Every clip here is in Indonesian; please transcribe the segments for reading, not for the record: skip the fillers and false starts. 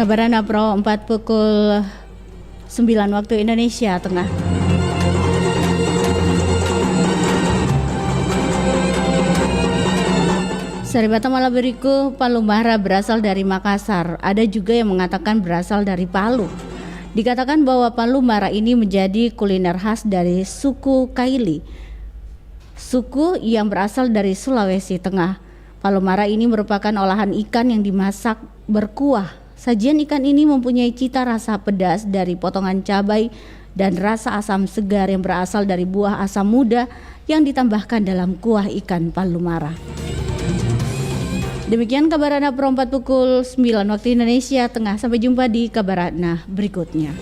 Kabarana Pro 4 pukul 9 waktu Indonesia Tengah. Saribata Malaberiku, Palumara berasal dari Makassar. Ada juga yang mengatakan berasal dari Palu. Dikatakan bahwa Palumara ini menjadi kuliner khas dari suku Kaili, suku yang berasal dari Sulawesi Tengah. Palumara ini merupakan olahan ikan yang dimasak berkuah. Sajian ikan ini mempunyai cita rasa pedas dari potongan cabai dan rasa asam segar yang berasal dari buah asam muda yang ditambahkan dalam kuah ikan Palumara. Demikian Kabarana Pro 4 pukul 9 waktu Indonesia Tengah. Sampai jumpa di Kabarana berikutnya.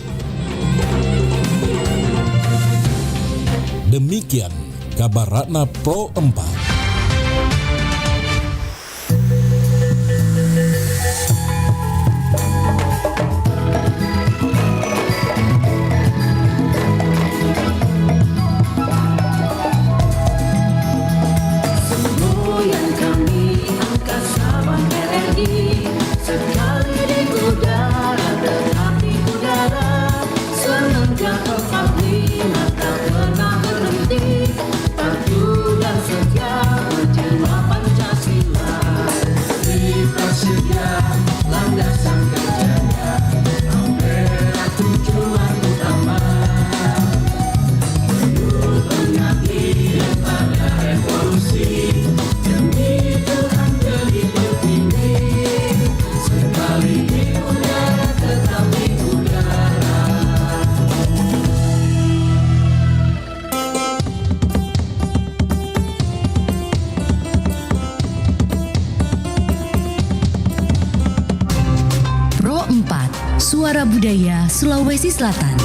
Demikian Kabarana Pro 4. Suara Budaya Sulawesi Selatan.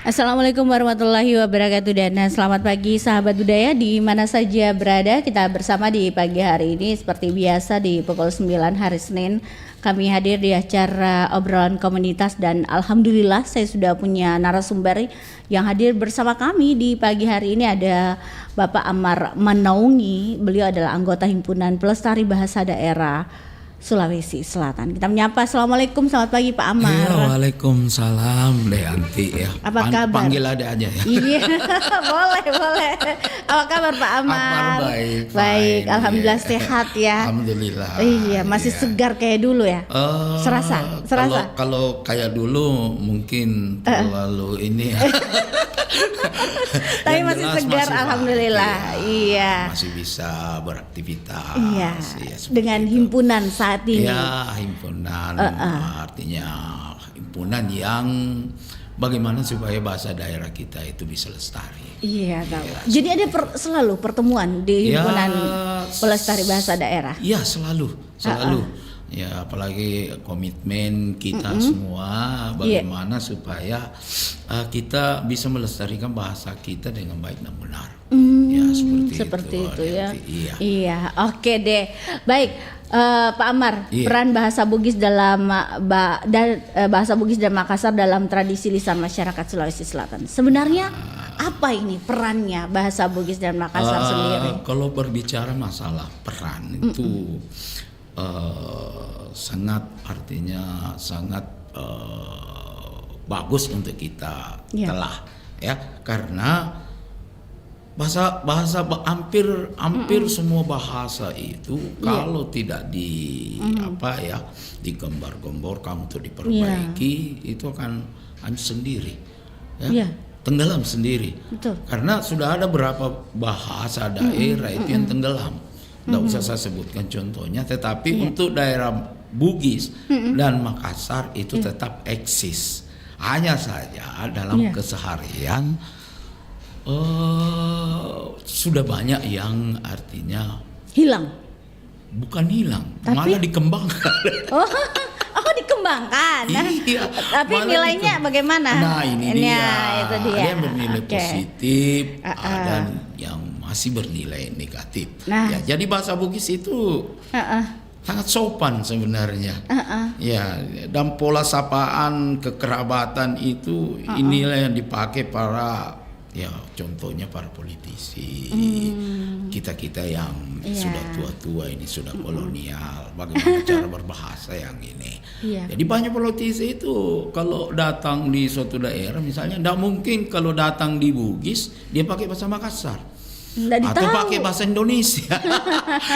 Assalamualaikum warahmatullahi wabarakatuh dan selamat pagi sahabat budaya di mana saja berada. Kita bersama di pagi hari ini seperti biasa di pukul 9 hari Senin. Kami hadir di acara obrolan komunitas dan alhamdulillah saya sudah punya narasumber yang hadir bersama kami di pagi hari ini. Ada Bapak Amar Manaungi. Beliau adalah anggota Himpunan Pelestari Bahasa Daerah Sulawesi Selatan. Kita menyapa. Assalamualaikum, selamat pagi Pak Amar. Iya, waalaikumsalam Deanti ya. Apa kabar? Panggil aja ya. Iya, boleh. Apa kabar Pak Amar? Kabar baik. Alhamdulillah iya. Sehat ya. Alhamdulillah. Iya, masih segar kayak dulu ya. Serasa. Kalau kayak dulu mungkin terlalu ini ya. Tapi masih segar, alhamdulillah. Iya. Masih bisa beraktivitas. Iya. Ya, dengan itu. himpunan saat ini. Ya, himpunan artinya himpunan yang bagaimana supaya bahasa daerah kita itu bisa lestari. Iya, tahu. Ya, jadi ada selalu pertemuan di himpunan pelestari bahasa daerah. Iya, selalu. Ya, apalagi komitmen kita semua bagaimana supaya kita bisa melestarikan bahasa kita dengan baik dan benar. Ya, seperti itu ya. Iya. Oke deh. Baik, Pak Amar, Iya. peran bahasa Bugis dalam bahasa Bugis dan Makassar dalam tradisi lisan masyarakat Sulawesi Selatan. Sebenarnya apa ini perannya bahasa Bugis dan Makassar sendiri? Kalau berbicara masalah peran itu sangat bagus untuk kita telah ya, karena bahasa hampir semua bahasa itu kalau tidak digembar-gemborkan untuk diperbaiki itu akan hanya sendiri ya. Tenggelam sendiri. Betul. Karena sudah ada beberapa bahasa daerah itu yang tenggelam. Tidak usah saya sebutkan contohnya, tetapi untuk daerah Bugis dan Makassar itu tetap eksis. Hanya saja dalam keseharian sudah banyak yang artinya Hilang. Bukan hilang, Tapi? malah dikembangkan. Oh, dikembangkan. Iya, Tapi malah nilainya bagaimana? Nah, ini dia. Itu dia. Ada yang bernilai Oke. positif, ada yang masih bernilai negatif. Nah. Ya, jadi bahasa Bugis itu sangat sopan sebenarnya. Ya, dan pola sapaan kekerabatan itu inilah yang dipakai para Ya, contohnya para politisi, kita-kita yang sudah tua-tua ini, sudah kolonial, bagaimana cara berbahasa yang ini. Jadi banyak politisi itu kalau datang di suatu daerah, misalnya, tidak mungkin kalau datang di Bugis dia pakai bahasa Makassar. Atau pakai bahasa Indonesia.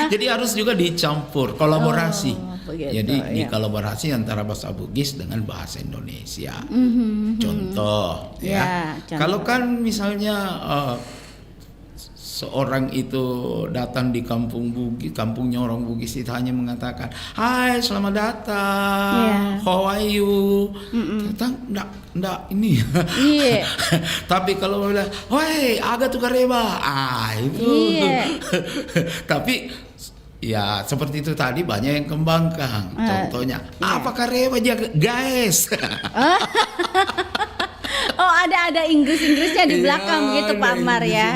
Jadi harus juga dicampur, kolaborasi. Jadi dikolaborasi antara bahasa Bugis dengan bahasa Indonesia. Contoh ya. Contoh. Kalau kan misalnya seorang itu datang di kampung Bugis, kampungnya orang Bugis itu hanya mengatakan, "Hai, selamat datang. How are you?" Kita enggak ini. Tapi kalau bilang, "Woi, aga tu kareba." Itu. Tapi ya seperti itu tadi banyak yang kembangkan. Contohnya, "Apa kareba aja, guys?" Oh, ada Inggris-Inggrisnya di belakang gitu Pak Ammar ya.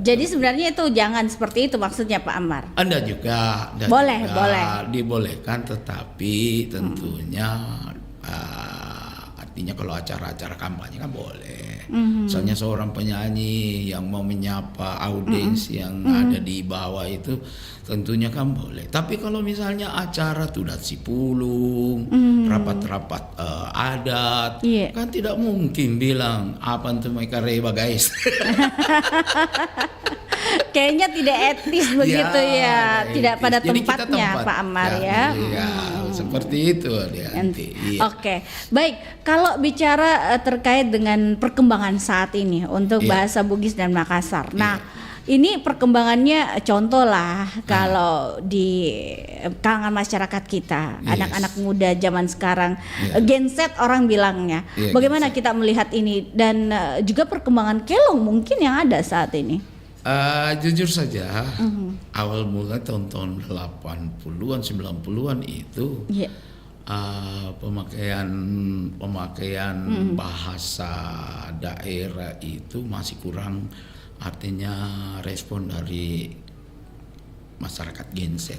Jadi sebenarnya itu jangan seperti itu maksudnya Pak Ammar. Anda juga boleh dibolehkan, tetapi tentunya artinya kalau acara-acara kampanye kan boleh. Misalnya seorang penyanyi yang mau menyapa audiens yang ada di bawah itu tentunya kan boleh. Tapi kalau misalnya acara tudat sipulung, rapat-rapat adat, kan tidak mungkin bilang apa untuk mereka reba guys. Kayaknya tidak etis begitu ya, tidak etis. pada Jadi tempatnya Pak Ammar ya. Seperti itu dia nanti. Oke, baik. Kalau bicara terkait dengan perkembangan saat ini untuk bahasa Bugis dan Makassar. Nah, ini perkembangannya contoh lah kalau di kalangan masyarakat kita, anak-anak muda zaman sekarang, Gen Z orang bilangnya. Bagaimana kita melihat ini dan juga perkembangan kelong mungkin yang ada saat ini? Jujur saja, awal mula tahun-tahun 80-an, 90-an itu pemakaian bahasa daerah itu masih kurang, artinya respon dari masyarakat Gen Z.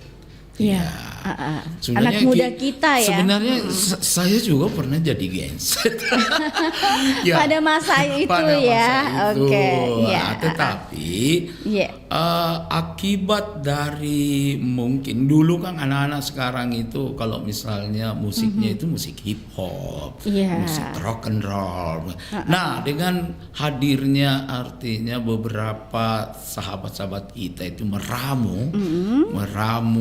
Anak muda kita ya. Sebenarnya saya juga pernah jadi Gen Z. Pada masa itu Oke. Tetapi akibat dari mungkin dulu kan anak-anak sekarang itu kalau misalnya musiknya itu musik hip hop, musik rock and roll. Nah, dengan hadirnya artinya beberapa sahabat-sahabat kita itu meramu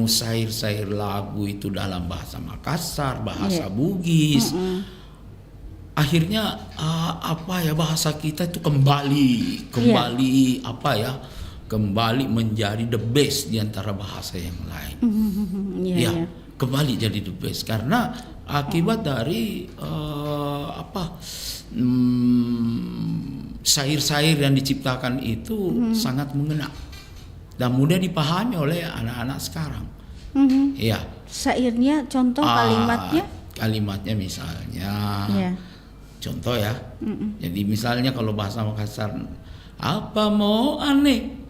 syair lagu itu dalam bahasa Makassar, bahasa Bugis. Akhirnya bahasa kita itu kembali menjadi the best di antara bahasa yang lain. Kembali jadi the best karena akibat dari syair-syair yang diciptakan itu sangat mengena dan mudah dipahami oleh anak-anak sekarang. Syairnya contoh kalimatnya misalnya contoh ya. Jadi misalnya kalau bahasa Makassar, apa mau aneh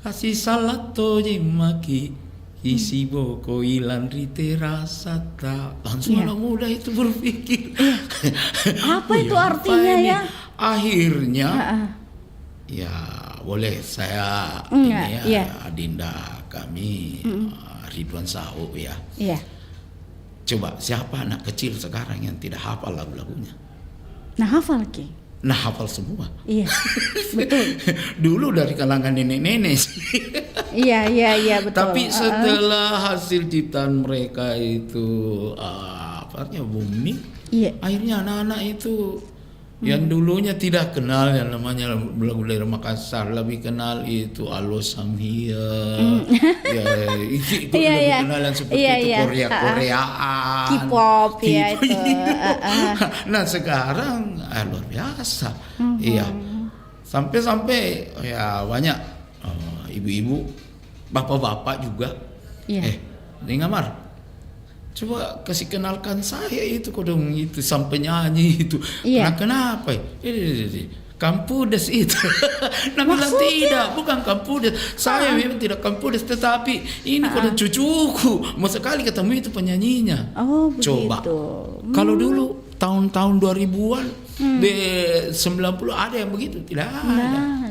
kasih salat toje maki isi boko ilan rite rasata. Langsung anak muda itu berpikir apa itu artinya ini? ya? Akhirnya boleh saya Adinda kami Ridwan Sau coba siapa anak kecil sekarang yang tidak hafal lagu-lagunya? Nah, hafal Ki. Nah, hafal semua. Betul. Dulu dari kalangan nenek-nenek sih. Betul. Tapi setelah hasil ciptaan mereka itu booming, akhirnya anak-anak itu yang dulunya tidak kenal yang namanya lagu daerah Makassar, lebih kenal itu Alo Samhia, itu lebih kenal yang seperti itu Korea-Koreaan, K-pop itu. Nah sekarang luar biasa, sampai banyak ibu-ibu, bapak-bapak juga, Dengar. Coba kasih kenalkan saya itu kodong itu sampai nyanyi itu. Kenapa? Kampudes itu. Nah, bilang tidak, bukan Kampudes. Saya memang tidak Kampudes, tetapi ini kodong cucuku. Mau sekali ketemu itu penyanyinya. Oh, coba. Begitu. Kalau dulu tahun-tahun 2000-an Di 90 ada yang begitu? Tidak ada.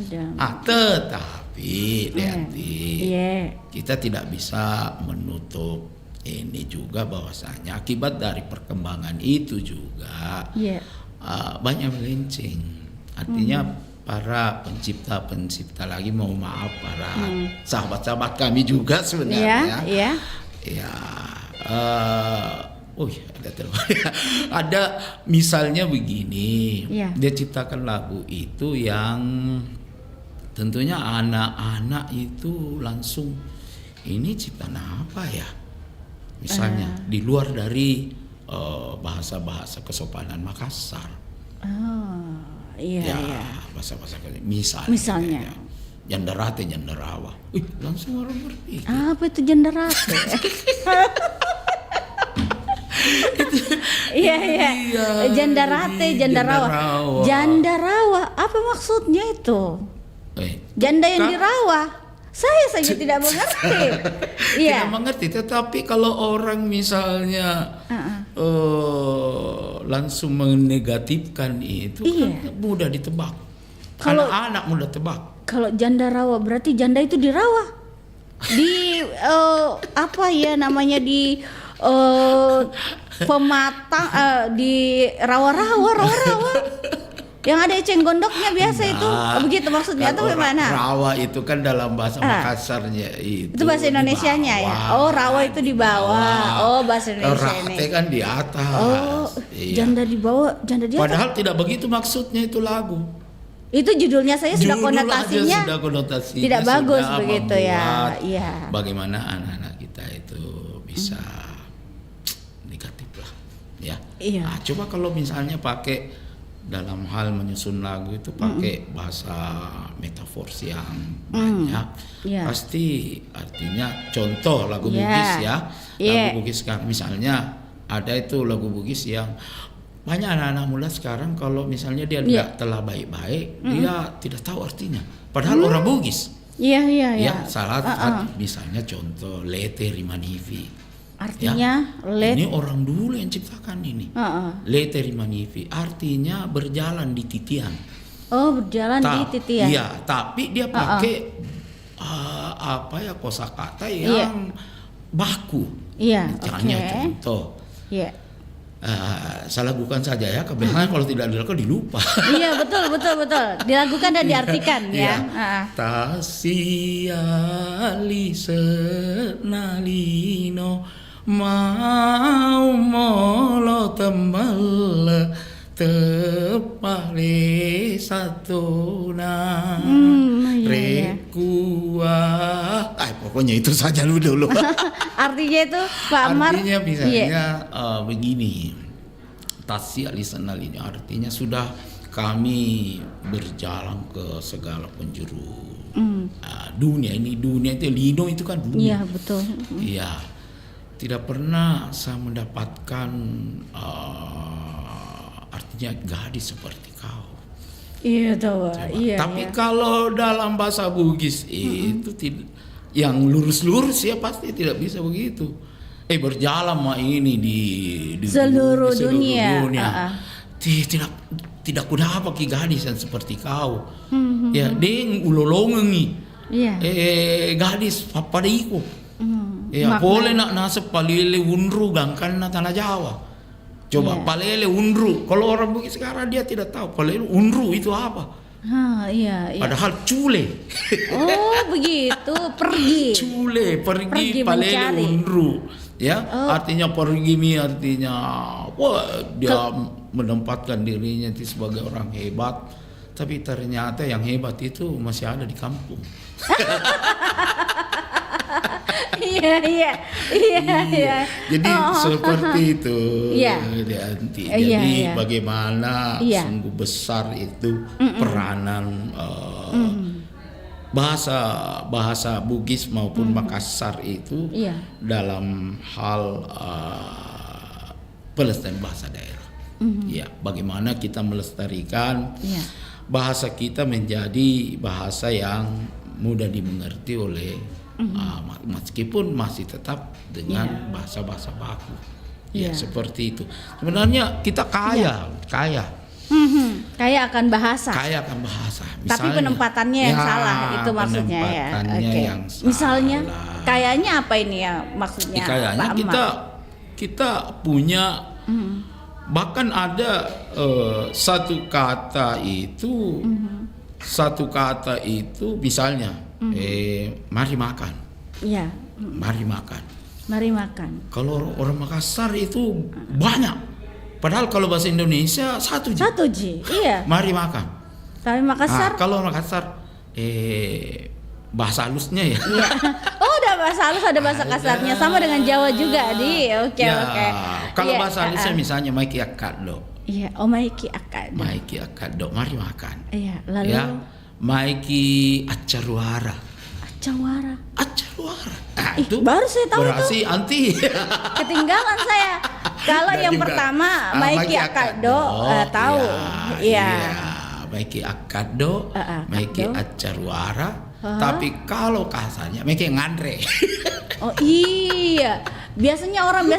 Tetapi nanti kita tidak bisa menutup ini juga bahwasanya akibat dari perkembangan itu juga banyak melenceng. Artinya para pencipta lagi, mau maaf para sahabat-sahabat kami juga sebenarnya. Ada telepon. Ada misalnya begini, dia ciptakan lagu itu yang tentunya anak-anak itu langsung ini ciptaan apa ya? Misalnya di luar dari bahasa-bahasa kesopanan Makassar. Bahasa-bahasa misalnya. Jandarate, jandarawa. Langsung orang ngerti. Apa itu jandarate? Jandarate, jandarawa. Apa maksudnya itu? Janda yang dirawa. Saya saja tidak mengerti. Tidak mengerti, tetapi kalau orang misalnya langsung menegatifkan itu kan mudah ditebak. Anak-anak mudah tebak. Kalau janda rawa berarti janda itu dirawa. Di di pematang, di rawa-rawa. Yang ada eceng gondoknya biasa itu, begitu maksudnya atau bagaimana? Rawa itu kan dalam bahasa Makassarnya itu. Itu bahasa Indonesianya ya. Rawa itu di bawah. Bahasa Indonesia ini. Rate kan di atas. Janda di bawah, janda di atas. Padahal tidak begitu maksudnya itu lagu. Itu judulnya saya sudah konotasinya. Tidak bagus begitu ya. Bagaimana anak-anak kita itu bisa negatif lah, ya. Nah, coba kalau misalnya pakai dalam hal menyusun lagu itu pakai bahasa metafors yang banyak, pasti artinya contoh lagu Bugis lagu Bugis kan misalnya ada itu lagu Bugis yang banyak anak-anak muda sekarang kalau misalnya dia tidak telah baik-baik dia tidak tahu artinya padahal orang Bugis. Salah misalnya contoh Lete Rimanivi. Artinya ini orang dulu yang ciptakan ini. Lete Rimanivi artinya berjalan di titian. Berjalan di titian. Iya, tapi dia pakai kosakata yang baku. Misalnya contoh. Saya lakukan saja ya, kebiasaan kalau tidak dilakukan dilupa. Betul. Dilakukan dan diartikan ya. Tasiali senalino mau molo tembel tepale satuna rekua. Pokoknya itu saja dulu. Artinya itu Pak Amar. Artinya misalnya begini. Tasya lisanalini artinya sudah kami berjalan ke segala penjuru dunia ini. Dunia itu lino itu kan dunia. Betul. Tidak pernah saya mendapatkan artinya gadis seperti kau. Tapi kalau dalam bahasa Bugis itu yang lurus-lurus ya pasti tidak bisa begitu. Berjalan mah ini di seluruh dunia. Tidak kuda apa ki gadis yang seperti kau. Ding ulolongengi. Gadis papadiko. Boleh nak nasib palele unru gangkan na tanah Jawa. Coba palele unru. Kalau orang Bugis sekarang dia tidak tahu palele unru itu apa. Padahal cule. Begitu, pergi. Cule, pergi palele unru. Artinya pergi artinya dia menempatkan dirinya sebagai orang hebat. Tapi ternyata yang hebat itu masih ada di kampung. Jadi seperti itu. Jadi bagaimana sungguh besar itu peranan bahasa Bugis maupun Makassar itu dalam hal pelestarian bahasa daerah. Bagaimana kita melestarikan bahasa kita menjadi bahasa yang mudah dimengerti oleh meskipun masih tetap dengan bahasa-bahasa baku. Seperti itu. Sebenarnya kita kaya Kaya akan bahasa. Kaya akan bahasa. Tapi Misalnya, penempatannya yang salah itu maksudnya ya. penempatannya Oke. yang salah. Misalnya kayaknya apa ini ya maksudnya? Kayaknya Pak Ammar? kita punya bahkan ada satu kata itu misalnya mari makan. Iya. Mari makan. Mari makan. Kalau orang Makassar itu banyak. Padahal kalau bahasa Indonesia satu ji. Satu ji. Iya. Mari makan. Tapi Makassar. Kalau Makassar bahasa halusnya ya. Iya. Oh, ada bahasa halus, ada bahasa kasarnya, sama dengan Jawa juga di. Oke. Kalau Iya, bahasa halusnya misalnya maiki akado. Iya, maiki akado. Maiki akado, mari makan. Iya, lalu Ya. Maiki acaruara. Cawara. Acaruara. Itu baru saya tahu berarti itu. anti. Ketinggalan saya. Kalau Nggak yang juga. pertama Maiki Akado tahu. Iya. Maiki Akado, Maiki Akado. Acaruara. Tapi kalau kasarnya Maiki ngandre. Oh iya. Biasanya orang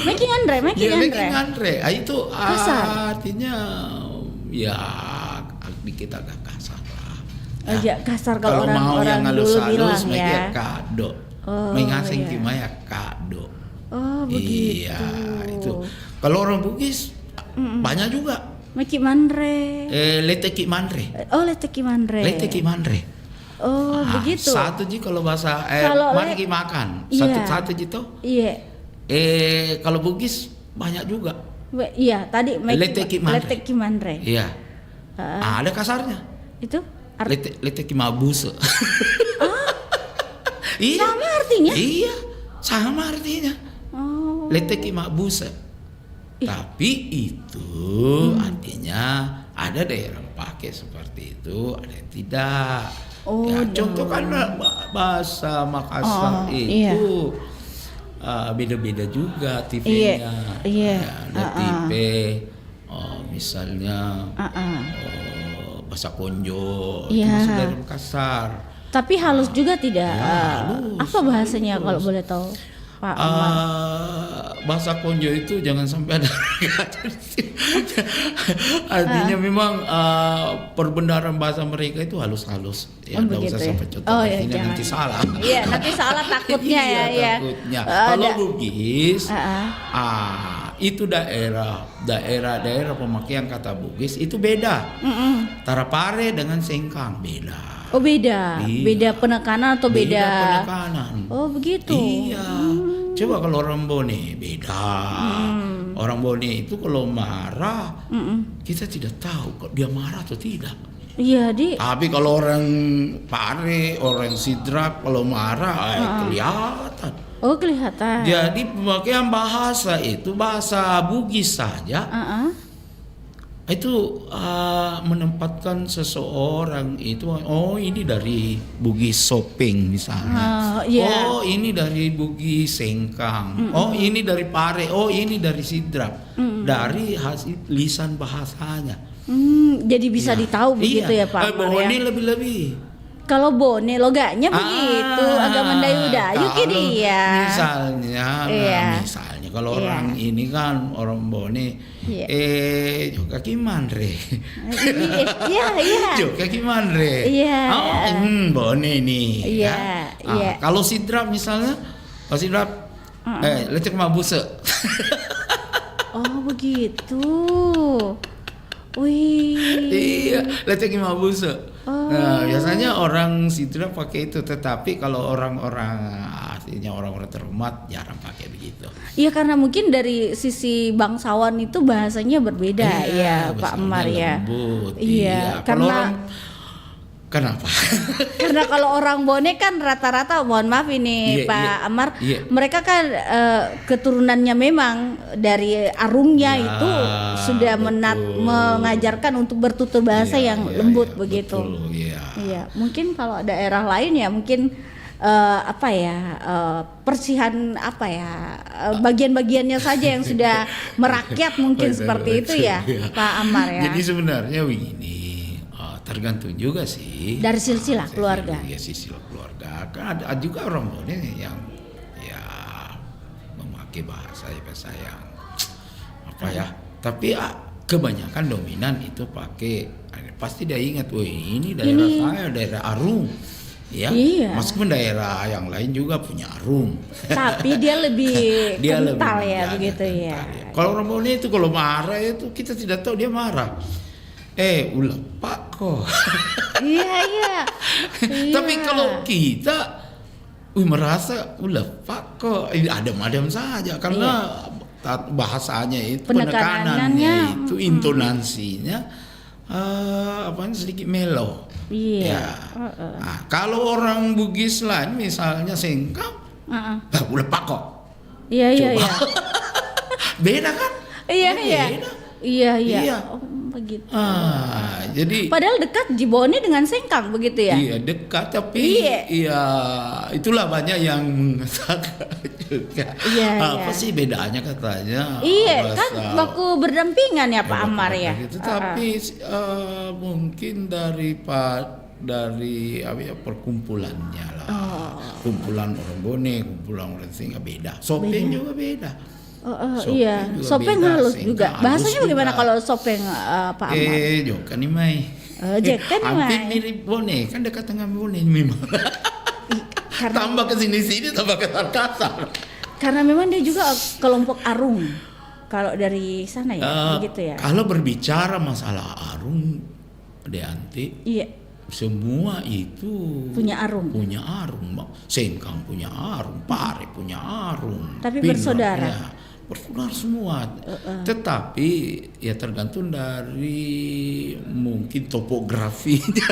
Maiki ngandre. Ngandre. Itu Kasar. artinya ya dikit agak kasar lah. Oh iya, kasar kalau mau yang orang dulu bilang halus-halus Maiki ya. Akado. Oh, Mengasing iya. Maya Kado. Oh begitu. Iya, itu. Kalau orang Bugis banyak juga. Maiki Mandre. Leteki Mandre. Oh, Leteki Mandre. Leteki Mandre. Oh, begitu. Satu ji kalau bahasa Kalau mari kita makan. Iya. Satu ji toh. Iya. Kalau Bugis banyak juga. Iya, tadi Leteki Mandre. Leteki Mandre. Iya. Ada kasarnya. Itu Leteki Mabuse. Iya. sama artinya? Iya, sama artinya. Oh. Leteki Mabuse. Tapi itu artinya ada daerah yang pakai seperti itu, ada yang tidak. Oh, ya, contoh kan bahasa Makassar itu beda-beda juga tipenya. Iya. Ya, ada tipe, misalnya bahasa Konjo, itu Iya. masuk dari Makassar. Tapi halus juga tidak? halus, Apa bahasanya kalau boleh tahu, Pak Ammar? Bahasa Konjo itu jangan sampai ada artinya memang perbendaharaan bahasa mereka itu halus-halus ya, Oh, nggak begitu usah ya? sampai contoh Oh, ya, artinya jangan. nanti salah. Iya, nanti salah takutnya ya. Iya, takutnya. Kalau Bugis itu daerah pemakaian kata Bugis itu beda. Tarapare dengan Sengkang beda. Oh beda, Iya. beda penekanan atau beda? Penekanan. Oh begitu. Iya. Coba kalau orang Bone beda. Orang Bone itu kalau marah kita tidak tahu kalau dia marah atau tidak. Iya di. Tapi kalau orang Pare, orang Sidrap kalau marah kelihatan. Oh kelihatan. Jadi pemakaian bahasa itu bahasa Bugis saja. Itu menempatkan seseorang itu ini dari Bugis Sopeng misalnya. Oh ini dari Bugis Sengkang. Oh ini dari Pare. Oh ini dari Sidrap. Dari hasil lisan bahasanya. Jadi bisa ditahu begitu ya Pak Ammar ya. Bone lebih-lebih. Kalau Bone logatnya begitu, agak mendayu-dayu kiri ya. Misalnya, misalnya kalau orang ini kan orang Bone, juga Kimandre. Iya. Juga Kimandre. Iya. Bone ini. Iya. Kalau Sidrap misalnya, kalau Sidrap, lecek mabuse. Oh begitu. Wih. Iya, lecek mabuse. Nah, biasanya orang Sidrap pakai itu, tetapi kalau orang-orang artinya orang-orang terhormat jarang pakai begitu. Iya karena mungkin dari sisi bangsawan itu bahasanya berbeda ya Pak Ammar ya. Lembut, iya, Kalau karena kenapa? Karena kalau orang Bone kan rata-rata, mohon maaf ini Pak Ammar, mereka kan keturunannya memang dari arungnya itu sudah mengajarkan untuk bertutur bahasa yang lembut begitu. Betul, iya, mungkin kalau daerah lain ya mungkin persihan bagian-bagiannya saja yang sudah merakyat mungkin seperti itu ya Pak Ammar ya. Jadi sebenarnya begini, tergantung juga sih dari silsilah keluarga. Ya silsilah keluarga. Kan ada juga orang Bone yang memakai bahasa yang tapi kebanyakan dominan itu pakai, pasti dia ingat, wah ini daerah saya, daerah Arung. Ya, Iya. meskipun daerah yang lain juga punya Arung. Tapi dia lebih Dia lebih kental ya menjaga, begitu kental ya. Kalau orang Bone itu kalau marah itu kita tidak tahu dia marah. Ulah Pak kok. Iya, iya. Tapi kalau kita merasa ulah Pak kok adem-adem saja karena bahasanya itu penekanannya itu intonasinya sedikit melo. Iya. Ya. Nah, kalau orang Bugis lain misalnya sengkang, udah Pak kok. Iya, iya, iya. Beda kan? Iya, iya. Beda. Iya, iya. Iya. Oh, begitu. Jadi Padahal dekat Jibone dengan Sengkang begitu ya? iya dekat tapi iya itulah banyak yang mengatakan juga. Iya, Apa sih bedanya katanya? Iya, kan bahasa- baku berdampingan ya Pak baku Amar ya. gitu. Tapi mungkin dari perkumpulannya lah. Kumpulan orang Bone, kumpulan orang Singga beda. Sopeng juga beda. Sopeng Iya, juga sopeng beda, halus Sengkang juga. halus Bahasanya bagaimana juga. kalau sopeng Pak Amar? Joka nih Mai. Joka nih, Hampir Mai. mirip Bone, kan dekat tengah Bone memang. Tambah ke sini tambah ke kasar. Karena memang dia juga kelompok Arung. Kalau dari sana ya, begitu ya. Kalau berbicara masalah Arung, Deanti, Iya, semua itu punya Arung. punya Arung, Sengkang punya Arung, Pare punya Arung. Tapi Pinang, bersaudara. ya, bersaudara semua. Tetapi ya tergantung dari mungkin topografinya.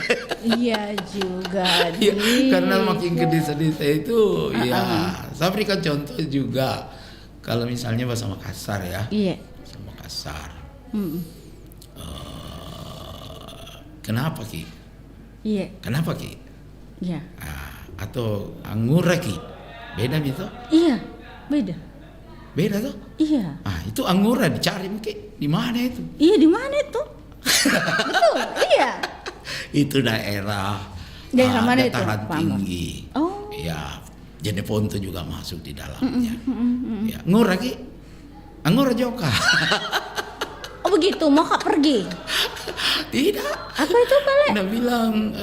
Iya juga. Ya, Di. karena makin ke desa-desa itu ya saya berikan contoh juga kalau misalnya bahasa Makassar ya, Iya. bahasa Makassar Mm. kenapa Ki? Iya, Kenapa Ki? iya. Atau angura Ki? Beda gitu? Iya, beda. Beda tuh? Iya. Itu angura dicari Ki, di mana itu? Iya, di mana itu? Betul, iya. Itu daerah Mana itu, dataran Pak Amar? tinggi. Oh. Ya, Jeneponto juga masuk di dalamnya. Ya, ngura Ki? Angura Joka. Oh begitu, mau Kak pergi? Tidak. Apa itu Pak? Dia bilang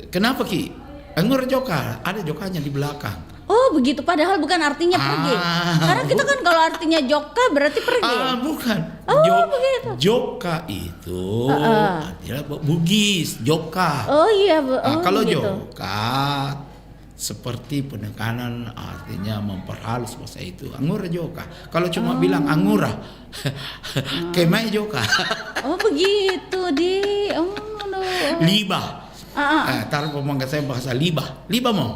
kenapa Ki? Anggur joka, ada jokanya di belakang. Oh begitu, padahal bukan artinya pergi. Karena kita kan kalau artinya joka berarti pergi. Bukan. Oh, begitu. Joka itu artinya Bugis, joka. Oh iya, Kalau begitu. joka seperti penekanan artinya memperhalus bahasa itu. Angura joka. Kalau cuma bilang angura, kemai joka. Oh begitu di. Oh no. Libah. Taruh pemangkat saya bahasa libah. Libah mau?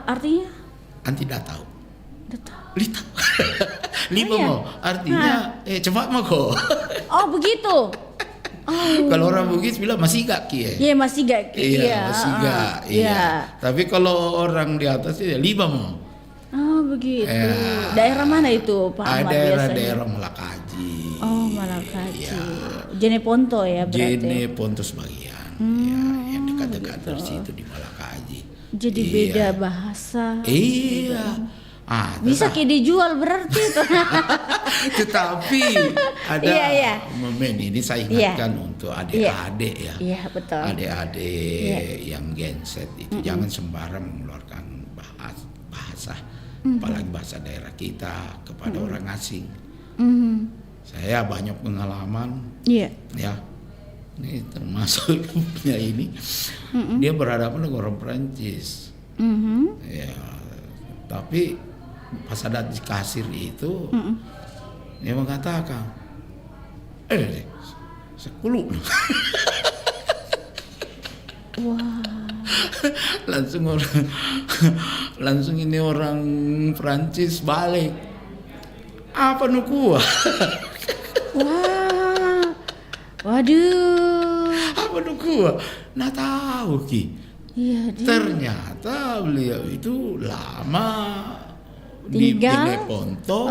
Artinya? Anti datau. Datau. Lita. Libah iya. mau? Artinya cepat mau kok. Oh begitu. Kalau orang Bugis bilang masih gak Ki ya? Iya masih gak. Iya, masih gak. Iya. Tapi kalau orang di atas itu libah mau. Oh begitu. Ya. Daerah mana itu Pak Ahmad biasanya? Daerah Malakaji. Oh Malakaji. Iya. Jeneponto ya berarti. Jeneponto sebagian. Ya, yang dekat-dekat dari situ di Malakaji. Jadi Iya. beda bahasa. Iya. Bisa kayak dijual berarti itu. Tetapi ada Iya. momen ini saya ingatkan untuk adik-adik ya. Iya betul. Adik-adik yang genset itu jangan sembarang mengeluarkan bahasa, apalagi bahasa daerah kita kepada orang asing. Saya banyak pengalaman, Iya. ya. Ini termasuk punya ini. Dia berhadapan dengan orang Perancis. Ya, tapi pas ada di kasir itu dia mengatakan 10. Wah. langsung ini orang Perancis balik. Apa nukua? Wah. Waduh. Apa nukua? Nah tahu Ki. Iya dia. Ternyata beliau itu lama di Tinggal? Jeneponto.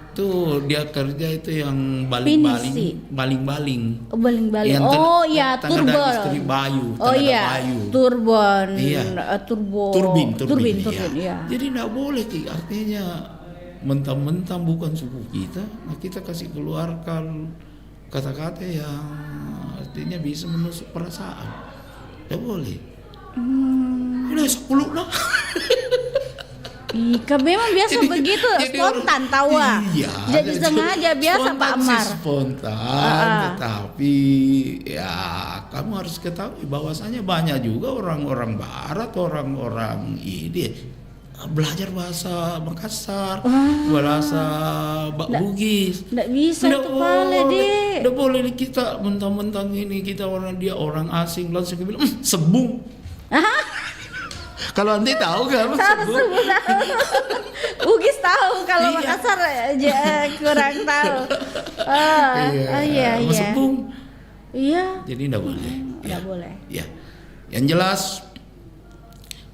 Tuh dia kerja itu yang Pinisi. baling-baling. Oh, baling-baling. Yang Oh iya, tenaga turbon. listrik Bayu, Oh tenaga iya, Bayu. turbon. Iya. Turbo. Turbin, Turbin, iya. iya. Jadi enggak boleh Ki, artinya mentang-mentang bukan suku kita, nah kita kasih keluarkan kata-kata yang artinya bisa menusuk perasaan. Tidak boleh. Udah 10 lah. Ika memang biasa begitu, spontan tawa. Iya, Jadi sengaja biasa Pak Ammar. Spontan, tetapi ya kamu harus ketahui bahwasanya banyak juga orang-orang Barat, orang-orang ini belajar bahasa Makassar, bahasa Bugis. Nggak bisa itu pale deh. Nggak boleh kita mentang-mentang ini dia orang asing langsung bilang sebung. Kalau nanti tahu kan sebung. Bugis tahu, kalau Makassar kurang tahu. Iya. Sebung. Iya. Jadi nggak boleh. Nggak boleh. Ya, yang jelas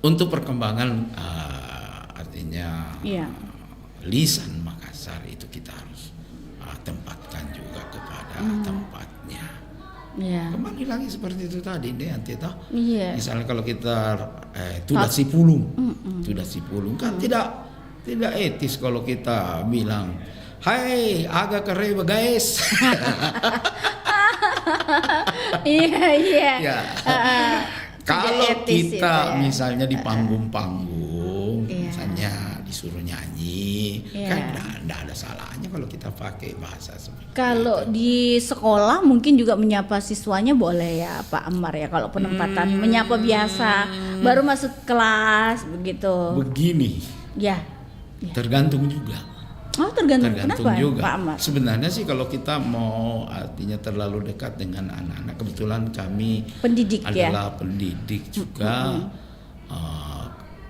untuk perkembangan artinya lisan Makassar itu kita harus tempatkan juga kepada tempatnya. Kembali lagi seperti itu tadi deh nanti toh. Misalnya kalau kita Tudas Sipulung, Tudas Sipulung kan tidak etis kalau kita bilang, hai agak keren guys. Iya. Ya. Kalau kita misalnya di panggung-panggung, misalnya disuruh nyanyi, kan enggak ada salahnya kalau kita pakai bahasa seperti kalau itu. di sekolah mungkin juga menyapa siswanya boleh ya Pak Ammar ya, kalau penempatan menyapa biasa, baru masuk kelas begitu. Begini. Ya. Tergantung juga. Oh, tergantung kenapa juga. Pak Ammar? Sebenarnya sih kalau kita mau artinya terlalu dekat dengan anak-anak, kebetulan kami Pendidik adalah pendidik juga.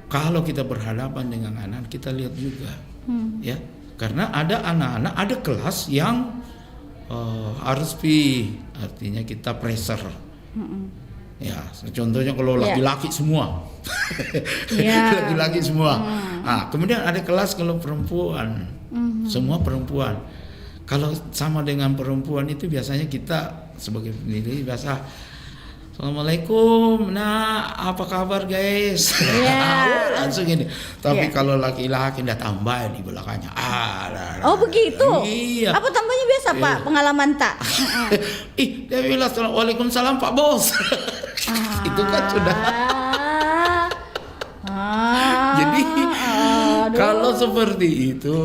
Kalau kita berhadapan dengan anak, kita lihat juga, ya, karena ada anak-anak, ada kelas yang harus artinya kita pressure. Ya, contohnya kalau laki-laki semua, laki-laki semua. Nah, kemudian ada kelas kalau perempuan, semua perempuan. Kalau sama dengan perempuan itu biasanya kita sebagai pendidik biasa, Assalamualaikum, nah apa kabar guys? Langsung ini. Tapi kalau laki-laki udah tambah di belakangnya. Oh begitu? Iya. Apa tambahnya biasa Pak? Pengalaman tak? Dia bilang Waalaikumsalam Pak Bos. Itu kan sudah. Jadi kalau seperti itu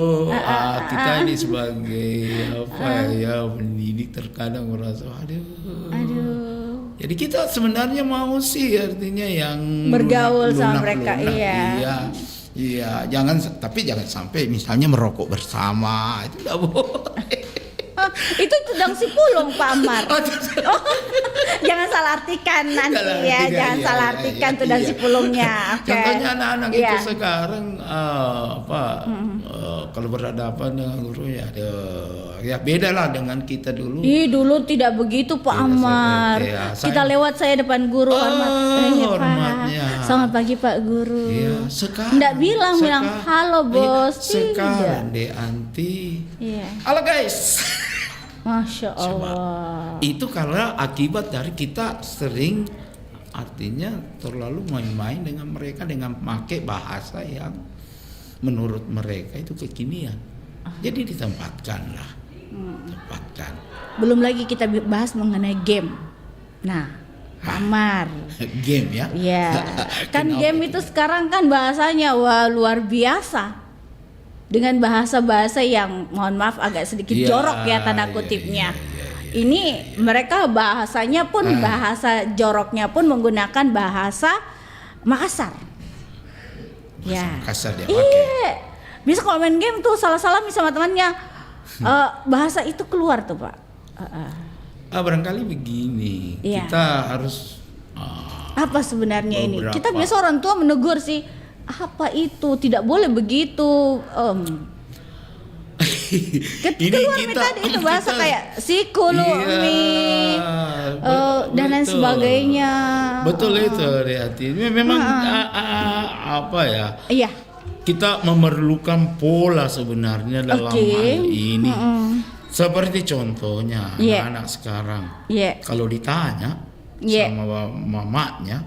kita ini sebagai pendidik terkadang merasa aduh. Jadi kita sebenarnya mau sih artinya yang bergaul sama mereka, iya, jangan sampai misalnya merokok bersama, itu tidak boleh. Itu Tudang Sipulung Pak Ammar. Jangan salah artikan nanti jangan salah artikan Tudang Sipulungnya. Contohnya anak-anak itu sekarang kalau berhadapan dengan guru ya beda lah dengan kita dulu. Dulu tidak begitu Pak Ammar. Kita lewat saya depan guru hormatnya. Selamat pagi Pak Guru. Iya, sekarang enggak bilang halo bos. Sekarang deh anti. Halo guys. Masya Allah. Itu karena akibat dari kita sering artinya terlalu main-main dengan mereka dengan memakai bahasa yang menurut mereka itu kekinian. Jadi ditempatkanlah. Tempatkan. Belum lagi kita bahas mengenai game. Nah, Pak Ammar. Game ya? Iya. Kan game itu sekarang kan bahasanya luar biasa. Dengan bahasa-bahasa yang mohon maaf agak sedikit jorok ya tanda kutipnya. Ini mereka bahasanya pun bahasa joroknya pun menggunakan bahasa Makassar. Makassar dia pakai. Iya. Bisa kalau main game tuh salah-salah sama temannya bahasa itu keluar tuh Pak. Barangkali begini. Kita harus apa sebenarnya ini? Kita biasa orang tua menegur sih. Apa itu? Tidak boleh begitu. Keluar tadi itu bahasa kayak sikulumi dan lain sebagainya. Betul itu Riati. Memang apa ya? Iya. Kita memerlukan pola sebenarnya dalam hal ini. Seperti contohnya anak-anak sekarang. Kalau ditanya sama mamanya.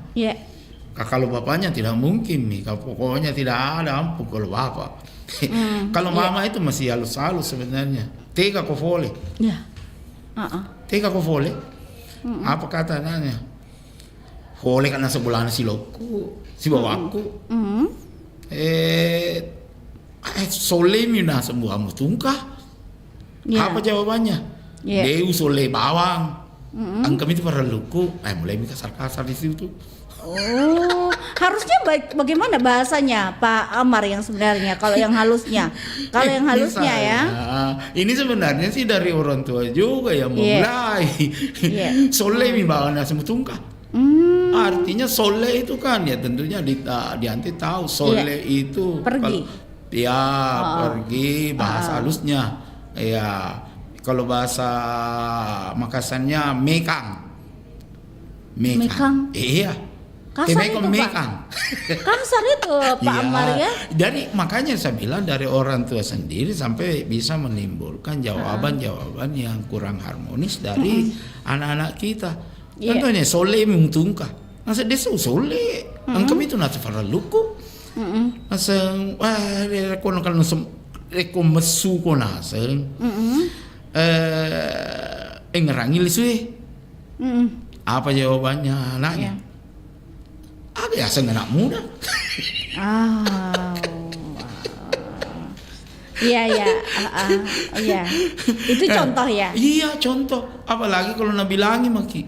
Kalau bapaknya tidak mungkin nih, pokoknya tidak ada ampun kalau bapak. Kalau mama itu masih halus-halus sebenarnya. Tega kau boleh. Ya. Tega kau boleh. Apa katanya? Boleh karena sebulan si loku, si bawaku. Soleh mina sembuh tungkah. Ya. Apa jawabannya? Ya. Deu soleh bawang. Angkam itu perluku. Mulai kasar-kasar di situ. Oh, harusnya bagaimana bahasanya Pak Amar yang sebenarnya kalau yang halusnya? Kalau yang halusnya ya. Ini sebenarnya sih dari orang tua juga yang memulai. Soleh mi bawang sembuh tungkah. Artinya soleh itu kan ya tentunya dianti tahu soleh itu pergi. Pergi bahasa halusnya. Ya, kalau bahasa Makassarnya mekang. Iya. Kasar itu mekang. Kasar itu Pak Amar ya. Jadi makanya saya bilang dari orang tua sendiri sampai bisa menimbulkan jawaban-jawaban yang kurang harmonis dari anak-anak kita. Contohnya soleh menguntungkah. Nasa desa soleh. Angkam itu nasa faraluku. Nasa kalau reko mesu ko nasa. Ngerangi lisue. Apa jawabannya anaknya? Ada anak muda. Iya. Itu contoh ya. Iya contoh. Apalagi kalau nabilangi maki.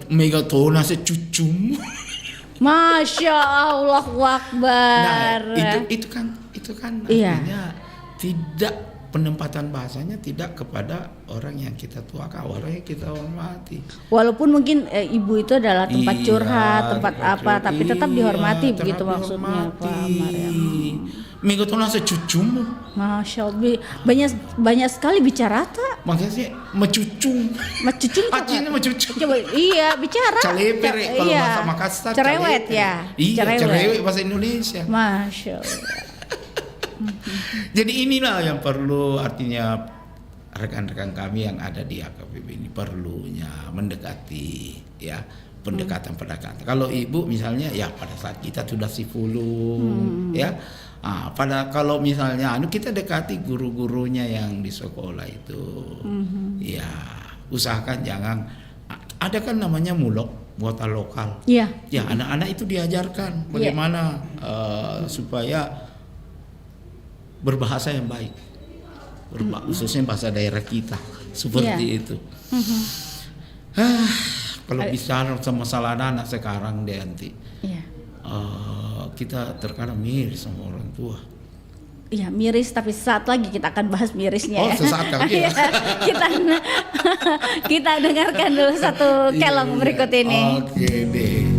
Megatona secucum. Masya Allah Akbar. Nah, itu kan artinya tidak penempatan bahasanya tidak kepada orang yang kita tuakan, orang yang kita hormati. Walaupun mungkin ibu itu adalah tempat curhat, tempat apa, tapi tetap dihormati begitu maksudnya Pak Amar ya. Megotona secucum. Masya Allah, banyak sekali bicara tak? Makanya sih mecucung. Mecucung. Acinya mecucung. Coba iya bicara. Caleper kalau bahasa Makassar. Cerewet ya. Iya, cerewet bahasa Indonesia. Masya Allah. Jadi inilah yang perlu artinya rekan-rekan kami yang ada di AKBP ini perlunya mendekati ya pendekatan. Kalau ibu misalnya ya pada saat kita sudah ya kalau misalnya kita dekati guru-gurunya yang di sekolah itu ya usahakan jangan ada kan namanya mulok buatan lokal ya anak-anak itu diajarkan bagaimana supaya berbahasa yang baik, khususnya bahasa daerah kita seperti itu. Kalau bicara sama masalah anak sekarang Deanti, kita terkadang miris sama orang tua. Iya miris, tapi sesaat lagi kita akan bahas mirisnya. Sesaat lagi ya. kita dengarkan dulu satu kelong berikut ini. Oke deh.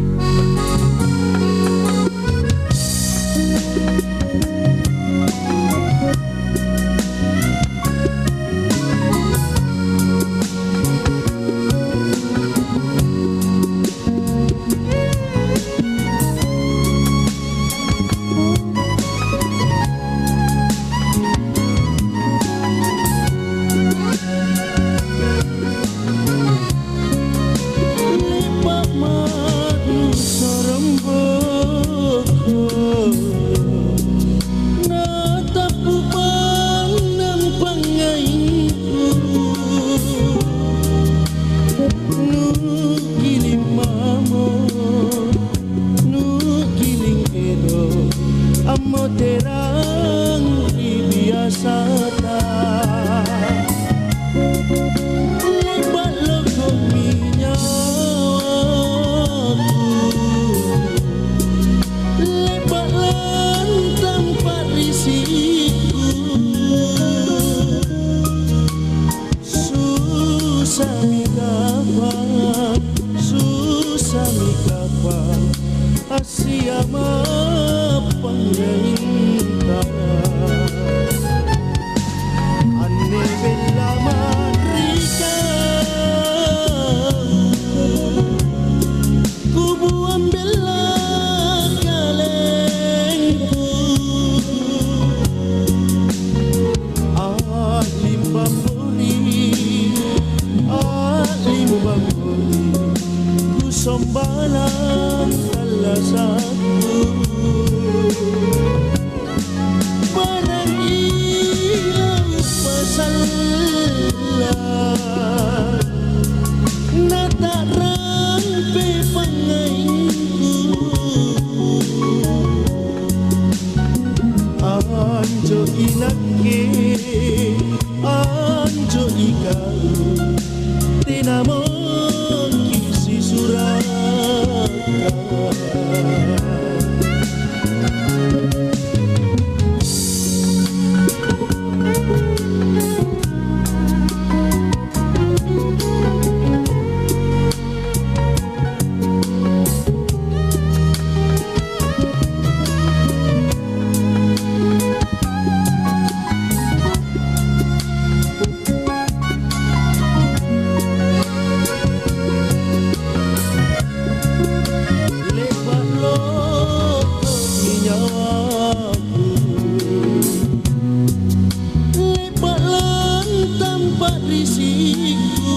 risiko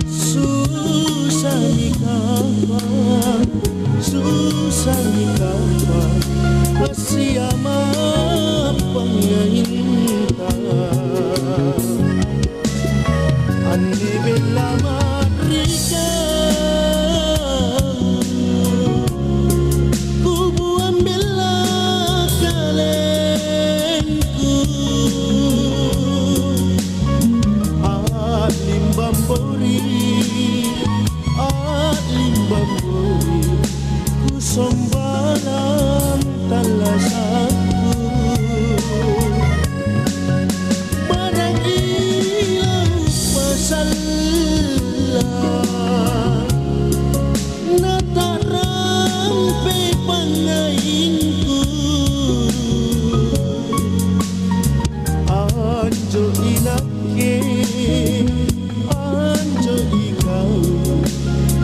susah ni kapan kasih ama pangainta andi bela marika kubu ambila kalenku limbambori ku sombalang talasaku barang ilang masalah natarampe pangainku anjo inake anjo ikaw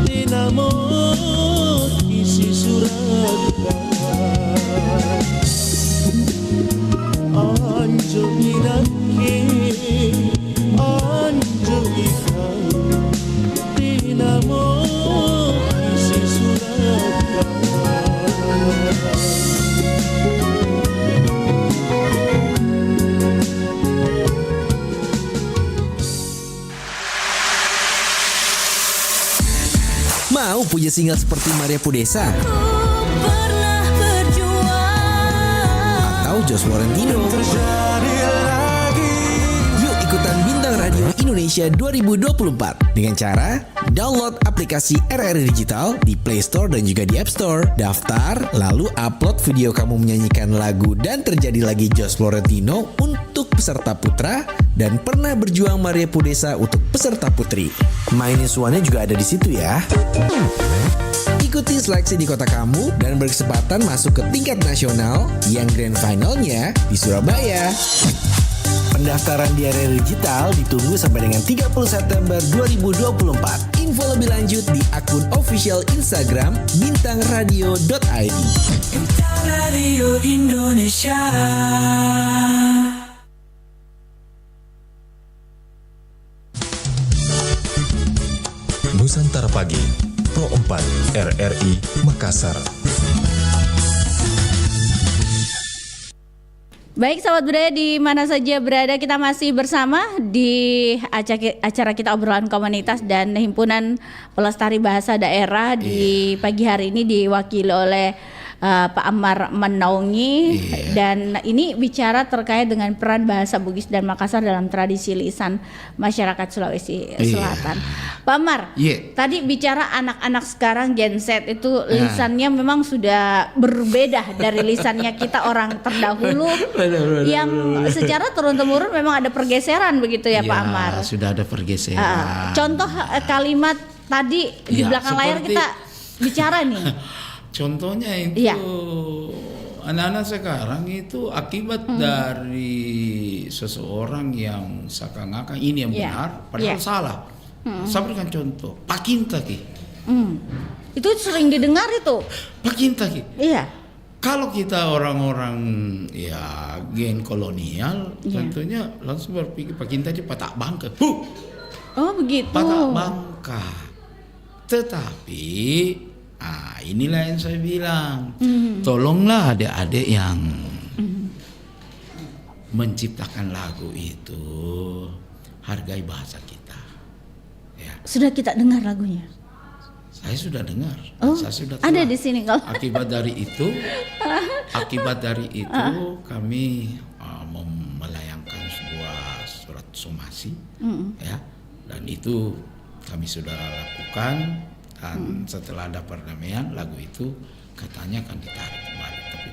dinamot isi surat ka anjo inake anjo ikaw dinamot isi surat ka Mau punya single seperti Maria Pudesa atau Josh Florentino? Yuk ikutan Bintang Radio Indonesia 2024 dengan cara download aplikasi RRI Digital di Play Store dan juga di App Store. Daftar, lalu upload video kamu menyanyikan lagu Dan Terjadi Lagi Josh Florentino untuk peserta putra dan Pernah Berjuang Maria Pudesa untuk peserta putri. Mainin suaranya juga ada di situ ya. Ikuti seleksi di kota kamu dan berkesempatan masuk ke tingkat nasional yang grand finalnya di Surabaya. Pendaftaran di area digital ditunggu sampai dengan 30 September 2024. Info lebih lanjut di akun official Instagram bintangradio.id. Bintang Radio Indonesia. Nusantara Pagi, Pro 4 RRI Makassar. Baik sahabat budaya di mana saja berada, kita masih bersama di acara kita obrolan komunitas dan himpunan pelestari bahasa daerah di pagi hari ini diwakili oleh Pak Amar Menaungi dan ini bicara terkait dengan peran bahasa Bugis dan Makassar dalam tradisi lisan masyarakat Sulawesi Selatan. Pak Amar, tadi bicara anak-anak sekarang Gen Z itu lisannya memang sudah berbeda dari lisannya kita orang terdahulu yang secara turun-temurun memang ada pergeseran begitu ya Pak Amar. Sudah ada pergeseran. Contoh kalimat tadi di belakang layar kita bicara nih. Contohnya itu anak-anak sekarang itu akibat dari seseorang yang seakan-akan ini yang benar padahal salah. Saya berikan contoh, Pakinta ki. Itu sering didengar itu. Pakinta ki. Iya. Kalau kita orang-orang ya gen kolonial tentunya langsung berpikir Pakinta di Patak Bangka. Oh begitu. Patak Bangka. Tetapi inilah yang saya bilang, tolonglah adik-adik yang menciptakan lagu itu hargai bahasa kita. Ya. Sudah kita dengar lagunya? Saya sudah dengar. Saya sudah ada di sini kalau. Akibat dari itu kami melayangkan sebuah surat somasi, ya, dan itu kami sudah lakukan. Dan setelah ada perdamaian lagu itu katanya akan ditarik kembali, tapi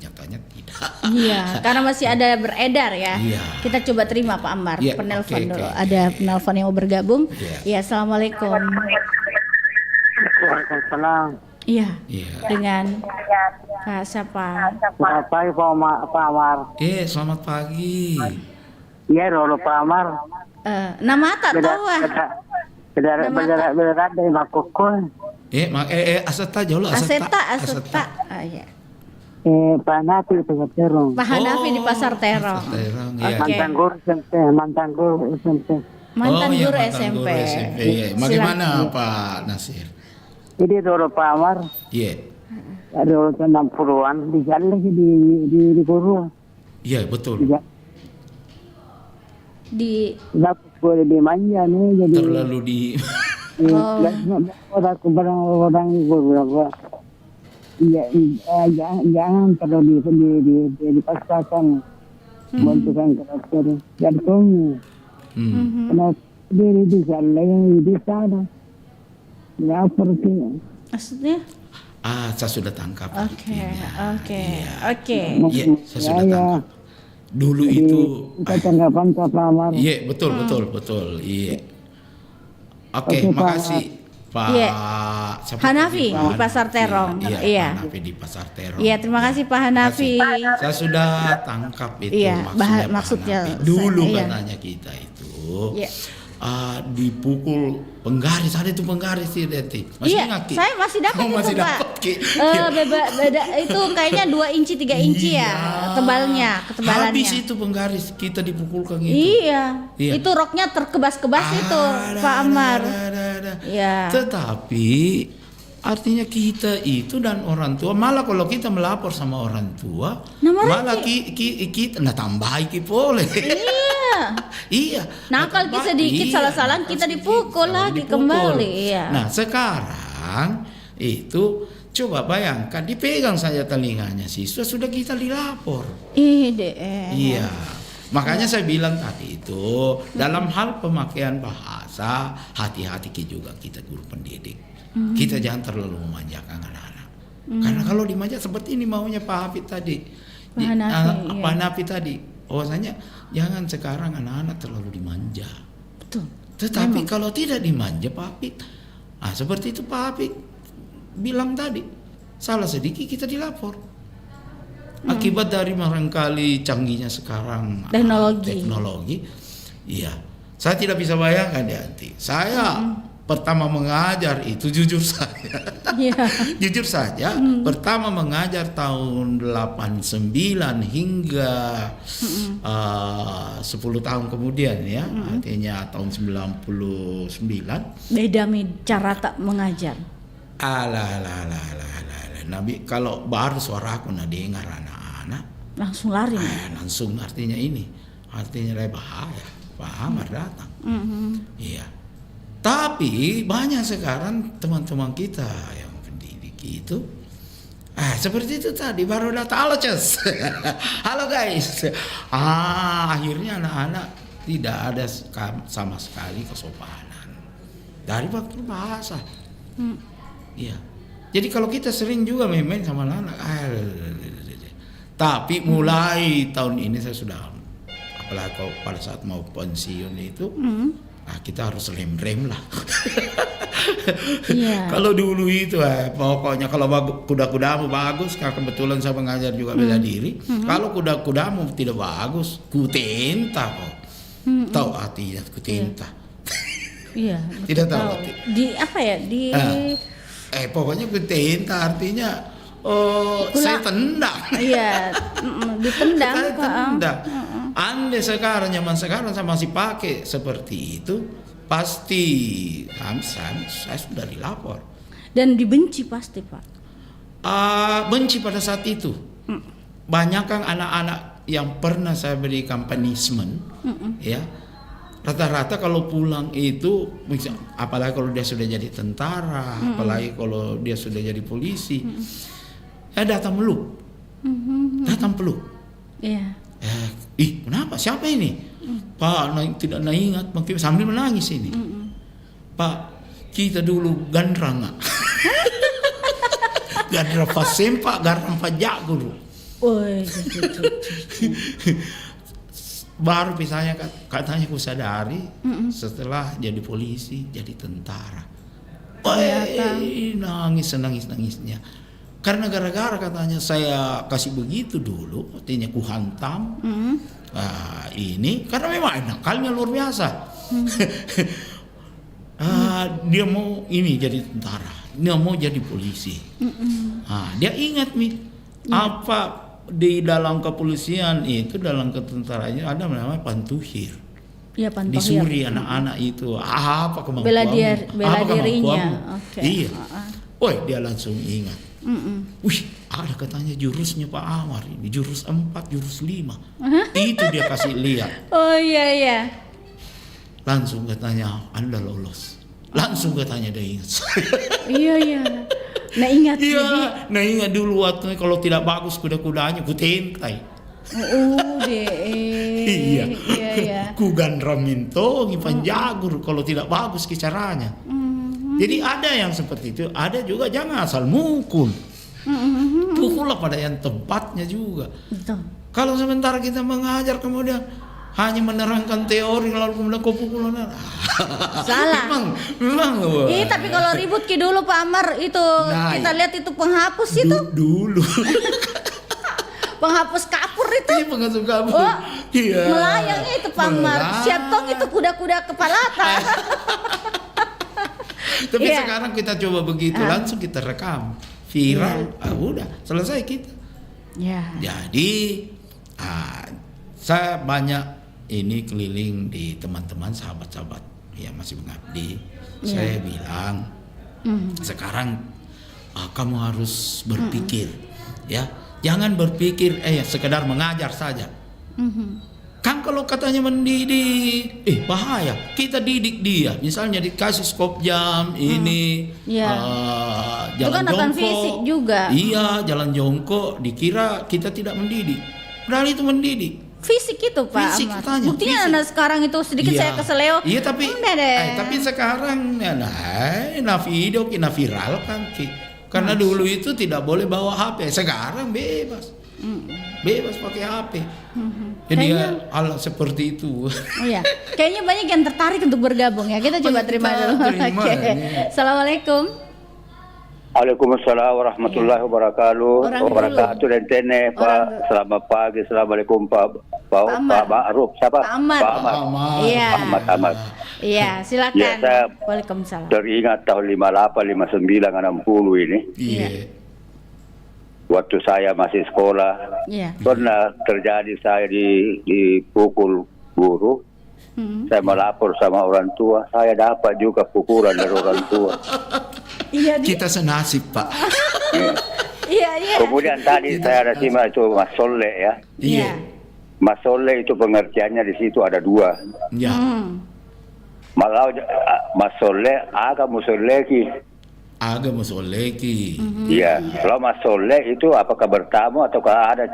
nyatanya tidak. Iya, karena masih ada beredar ya. Iya. Kita coba terima Pak Amar, penelpon dulu. Ada penelpon yang mau bergabung. Iya, assalamualaikum. Waalaikumsalam. Iya. Dengan Kak siapa? Selamat pagi Pak Amar. Selamat pagi. Iya, Rolo Pak Amar. Nama tak tahu Beda dari Makukun. Aseta jauh Aseta. Iya. Pak Hanafi Pasar Terong. Pak Hanafi di Pasar Terong. Pasar Terong, iya. Oke. Mantan guru SMP, mantan guru SMP. Mantan iya, guru mantan SMP. guru SMP. Iya. Bagaimana Pak Nasir? Jadi dulu Pak Amar, Iya. ada urusan 60-an, di jalan lagi di guru. Iya, betul. Di Dapat gue di manja nih, jadi Terlalu di orang guru gua. Iya, jangan terlalu dipaksakan bentukan karakter. Jantungnya, karena diri di sana yang di sana. Ya seperti maksudnya? saya sudah tangkap. Oke. Iya, saya sudah tangkap. Dulu itu kita tanggapan Pak Amar. iya, betul. Iya. Oke, Oke, Pak. makasih Pak Iya. siapa Hanafi tadi? di Pasar Terong. Iya, Iya. Pak Hanafi di Pasar Terong. Iya, terima kasih Pak Hanafi. Saya sudah tangkap itu Iya, maksudnya. Pak maksudnya Hanafi. Dulu iya. katanya kita itu Iya. dipukul penggaris, ada itu penggaris sih Deti. Masih Iya, ingat, Ki? saya masih dapat Oh, itu masih Pak. dapat, Ki. Iya. Beda itu kayaknya 2 inci 3 inci ya Iya. ketebalannya. Habis itu penggaris kita dipukulkan itu. Iya. Iya. Itu roknya terkebas-kebas itu Pak Amar. Iya. Tetapi artinya kita itu dan orang tua, malah kalau kita melapor sama orang tua, Nah, malah kita tambahi ki boleh. Iya. Iya. Nakal tambah- kita sedikit, iya, salah-salah nakal kita sedikit, dipukul salah lagi dipukul. kembali, iya. Nah, sekarang itu coba bayangkan, dipegang saja telinganya siswa sudah kita dilapor. Iya. Makanya saya bilang tadi itu dalam hal pemakaian bahasa, hati-hati juga kita guru pendidik. Kita jangan terlalu memanjakan anak-anak. Karena kalau dimanja seperti ini maunya Pak Hafid tadi. Pak Hanafi, Pak Hanafi tadi. Bahwasanya jangan sekarang anak-anak terlalu dimanja. Betul. Tetapi kalau tidak dimanja Pak Hafid, seperti itu Pak Hafid bilang tadi, salah sedikit kita dilapor. Akibat dari barangkali canggihnya sekarang teknologi, iya. Saya tidak bisa bayangkan ya Anti. Saya pertama mengajar itu jujur saja. Iya. Jujur saja, pertama mengajar tahun 89 hingga 10 tahun kemudian ya, artinya tahun 99. Beda cara tak mengajar. Nabi kalau baru suara aku dengar anak-anak Langsung lari. langsung artinya ini, artinya bahaya. Pak Amar datang. Iya. Tapi banyak sekarang teman-teman kita yang pendidik itu seperti itu tadi baru datang, halo Cez. Halo guys. Akhirnya anak-anak tidak ada sama sekali kesopanan dari waktu bahasa. Iya. Jadi kalau kita sering juga main-main sama anak, tapi mulai tahun ini saya sudah, apalagi kalau pada saat mau pensiun itu, kita harus rem-rem lah. Iya. Kalau dulu itu pokoknya kalau kuda-kudamu bagus, kebetulan saya mengajar juga bela diri. Kalau kuda-kudamu tidak bagus, kutenta kok. Tahu artinya kutenta? Iya. Tidak tahu. Di apa ya? Di Pokoknya kutenta artinya saya tendang. Iya, ditendang. Saya tendang. Andai sekarang zaman sekarang saya masih pakai seperti itu, pasti saya sudah dilapor. Dan dibenci pasti Pak. Benci pada saat itu. Banyak kan anak-anak yang pernah saya berikan punishment, ya. Rata-rata kalau pulang itu, apalagi kalau dia sudah jadi tentara, apalagi kalau dia sudah jadi polisi, datang meluk, datang peluk. Iya. Kenapa? Siapa ini? Pak, tidak ingat, sambil menangis ini. Pak, kita dulu gandrang. Gandrang pasempak, gandrang pajak guru. Baru misalnya katanya aku sadari setelah jadi polisi, jadi tentara. Nangis-nangisnya. Karena gara-gara katanya saya kasih begitu dulu, artinya ku hantam. Ini karena memang nakalnya luar biasa. Dia mau ini jadi tentara, dia mau jadi polisi. Dia ingat Apa di dalam kepolisian itu, dalam ketentaranya ada namanya pantuhir. Iya, pantohir. Disuri anak-anak itu apa kemampuanmu? Bela apa dirinya. kemampuanmu? Oke. Iya. Woi, dia langsung ingat. Wih, ada katanya jurusnya Pak Amar ini, jurus 4, jurus 5. Itu dia kasih lihat. Oh iya. Langsung katanya Anda lolos. Langsung katanya dia ingat. Iya. Nah ingat jadi. Iya, nah ingat dulu waktu kalau tidak bagus kuda-kudanya ku tentai. Iya. Ku gandramin tongi panjagur kalau tidak bagus caranya. Jadi ada yang seperti itu, ada juga jangan asal mukul. Pukullah pada yang tempatnya juga. Betul. Kalau sementara kita mengajar kemudian hanya menerangkan teori lalu kemudian kau pukul anak. Salah. Memang. Tapi kalau ribut ki dulu Pak Amar itu kita lihat itu penghapus itu. Dulu. Penghapus kapur itu. Iya, penghapus kapur. Oh, iya. Melayangnya itu Pak Amar. Siap tong itu kuda-kuda kepalata. Tapi sekarang kita coba begitu, langsung kita rekam viral, udah selesai kita. Jadi saya banyak ini keliling di teman-teman sahabat-sahabat yang masih mengabdi. Saya bilang sekarang kamu harus berpikir, ya jangan berpikir sekedar mengajar saja. Kan kalau katanya mendidik, bahaya. Kita didik dia, misalnya dikasih skop jam ini, jalan jongkok, fisik juga. Iya, jalan jongkok, dikira kita tidak mendidik. Padahal itu mendidik. Fisik itu Pak Fisik Amar. katanya, Buktinya fisik. anak sekarang itu sedikit saya keseleo. Iya tapi sekarang video kena viral kan, karena dulu itu tidak boleh bawa HP, sekarang bebas. Bebas pakai HP. Jadi hal seperti itu. Iya. Kayaknya banyak yang tertarik untuk bergabung ya. Kita coba terima dulu. Oke. Assalamualaikum. Waalaikumsalam warahmatullahi wabarakatuh. Dan tene Pak. Selamat pagi. Assalamualaikum Pak Ma'ruf. Siapa? Pak Ahmad. Iya. Ahmad. Iya, silakan. Ya, saya Waalaikumsalam. teringat tahun 58, 59, 60 ini. Iya. Waktu saya masih sekolah, pernah terjadi saya dipukul guru. Saya melapor sama orang tua, saya dapat juga pukulan dari orang tua. Kita senasib Pak. Iya. Kemudian tadi saya ada simak itu Mas Soleh ya. Iya. Mas Soleh itu pengertiannya di situ ada dua. Iya. Malah Mas Soleh agak musoleki. Agak musoleki. Iya, kalau Mas Soleh itu apakah bertamu ataukah ada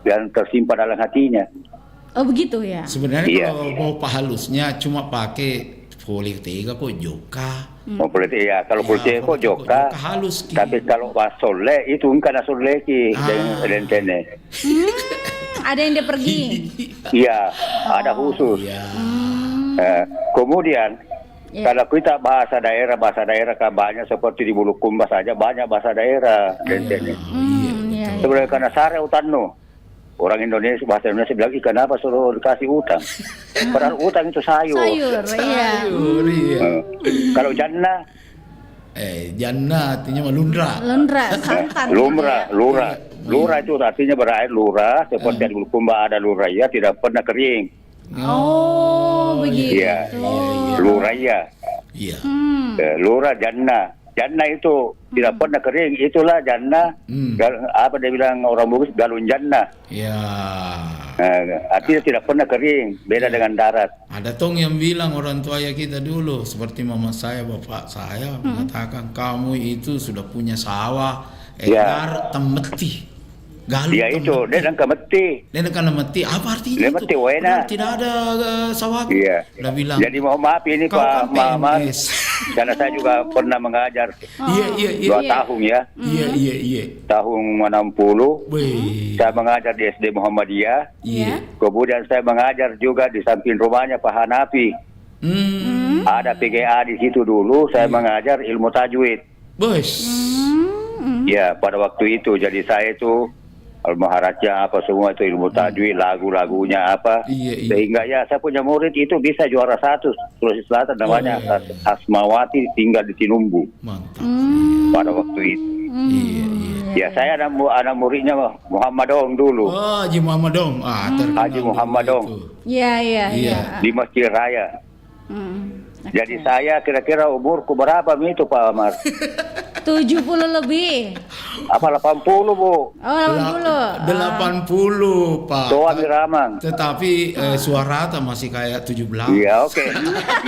yang tersimpan dalam hatinya? Oh begitu ya. Sebenarnya kalau mau halusnya cuma pakai politika kok joka. Politik ya, kalau politik kok joka. Halus. Tapi kalau Mas Soleh itu bukan Soleki dan tene. Ada yang dia pergi. Iya, ada khusus. Kemudian kalau kita bahasa daerah kan banyak seperti di Bulukumba saja banyak bahasa daerah dan tene. Sebenarnya karena sare utang orang Indonesia bahasa Indonesia bilang kenapa suruh dikasih utang? Padahal utang itu sayur. Sayur, iya. Kalau jannah jannah artinya melundra. Santan. Lurah itu artinya berair lurah seperti di Bulukumba ada luraya tidak pernah kering. Oh, begitu. Iya. Luraya. Iya. Lurah jannah. Jannah itu tidak pernah kering, itulah jannah. Apa dia bilang orang Bugis galun jannah. Iya. Artinya tidak pernah kering, beda dengan darat. Ada tong yang bilang orang tua ya kita dulu seperti mama saya, bapak saya mengatakan kamu itu sudah punya sawah, temeti. Dia itu, dia dan kemeti. Dia kan meti, apa artinya dia meti wena. Tidak ada sawah. Iya. Dia bilang. Jadi mohon maaf ini Pak Muhammad, karena saya juga pernah mengajar. Iya. 2 tahun ya. Iya. Tahun 60. Saya mengajar di SD Muhammadiyah. Iya. Kemudian saya mengajar juga di samping rumahnya Pak Hanafi. Ada PGA di situ dulu. Saya mengajar ilmu tajwid. Bos. Ya, pada waktu itu jadi saya itu Al-Maharatnya apa semua itu ilmu tajwid, lagu-lagunya apa. Sehingga ya saya punya murid itu bisa juara 1 Sulawesi Selatan namanya Asmawati tinggal di Tinumbu. Mantap. Pada waktu itu. Iya. Ya, saya anak muridnya Muhammad Dong dulu. Oh, Haji Muhammad Dong. Terkenal Haji Muhammad dulu Dong. itu. Iya. Di Masjid Raya. Oke. Jadi saya kira-kira umurku berapa itu Pak Amar? 70 lebih. Apa 80 Bu? Oh, 80. 80 Pak. Tua Miramang. Tetapi suara masih kayak 17. Iya, oke.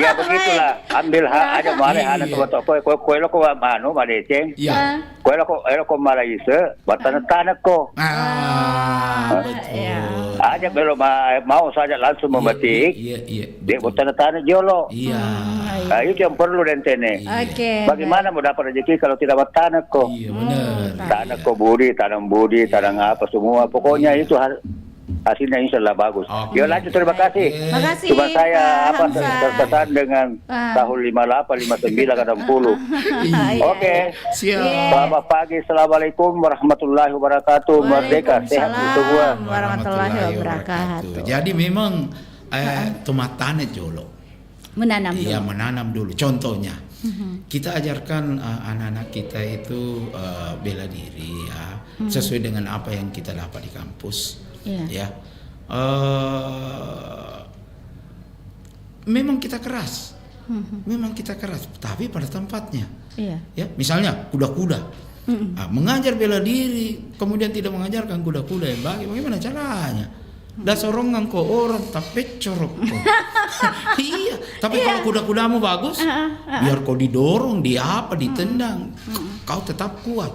Ya begitulah. Ambil aja mare anak Iya. ko lo ko mano madeceng. Iya. Ko lo ko malaise batana ko. Betul. Iya. Aja belum mau saja langsung memetik. Iya. Dia batana jolo. Iya. Nah, itu yang perlu dentene. Oke. Bagaimana mau dapat rezeki kalau tidak bertanah kok? Iya, benar. Tanah kok tanam budi, tanam apa semua. Pokoknya itu hasilnya insya Allah bagus. Oke. Ya lanjut, terima kasih. Makasih, Cuma saya Pak apa Hamzah. terkesan dengan tahun 58, 59, 60. Oke. Siap. Selamat pagi. Assalamualaikum warahmatullahi wabarakatuh. Merdeka, sehat semua. Warahmatullahi wabarakatuh. Jadi memang tomatane jolo. Menanam dulu. Iya, menanam dulu. Contohnya, kita ajarkan anak-anak kita itu bela diri ya, sesuai dengan apa yang kita dapat di kampus. Iya. Ya, memang kita keras, tapi pada tempatnya. Iya. Ya, misalnya kuda-kuda. Mengajar bela diri, kemudian tidak mengajarkan kuda-kuda yang baik, bagaimana caranya? Dah sorongan kok orang tapi corok kok. Iya, tapi kalau kuda-kudamu bagus, biar kau didorong, ditendang, kau tetap kuat.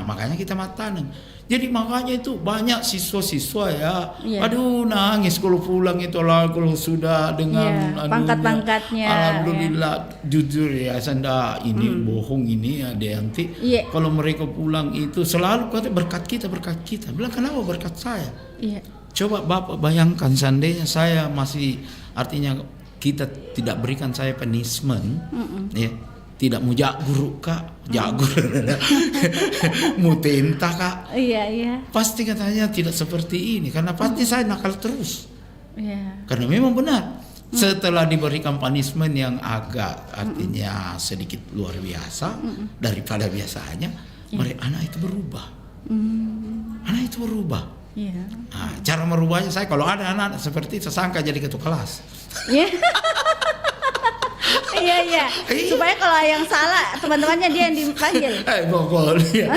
Makanya kita tanam. Jadi makanya itu banyak siswa-siswa ya, aduh nangis kalau pulang itu lah, kalau sudah dengan pangkat-pangkatnya. Alhamdulillah, jujur ya, sanda ini bohong ini ya Deanti. Kalau mereka pulang itu selalu kata berkat kita. Bilang kenapa berkat saya? Iya. Coba Bapak bayangkan seandainya saya masih, artinya kita tidak berikan saya punishment, ya. Tidak mau guru kak, mau tentah kak. Iya. Pasti katanya tidak seperti ini, karena pasti saya nakal terus. Iya. Karena memang benar. Setelah diberikan punishment yang agak artinya sedikit luar biasa daripada biasanya, anak itu berubah. Anak itu berubah. Iya. Nah, cara merubahnya saya kalau ada anak seperti itu, sangka jadi ketua kelas. Iya. Iya. Supaya kalau yang salah teman-temannya dia yang dipanggil. Pokoknya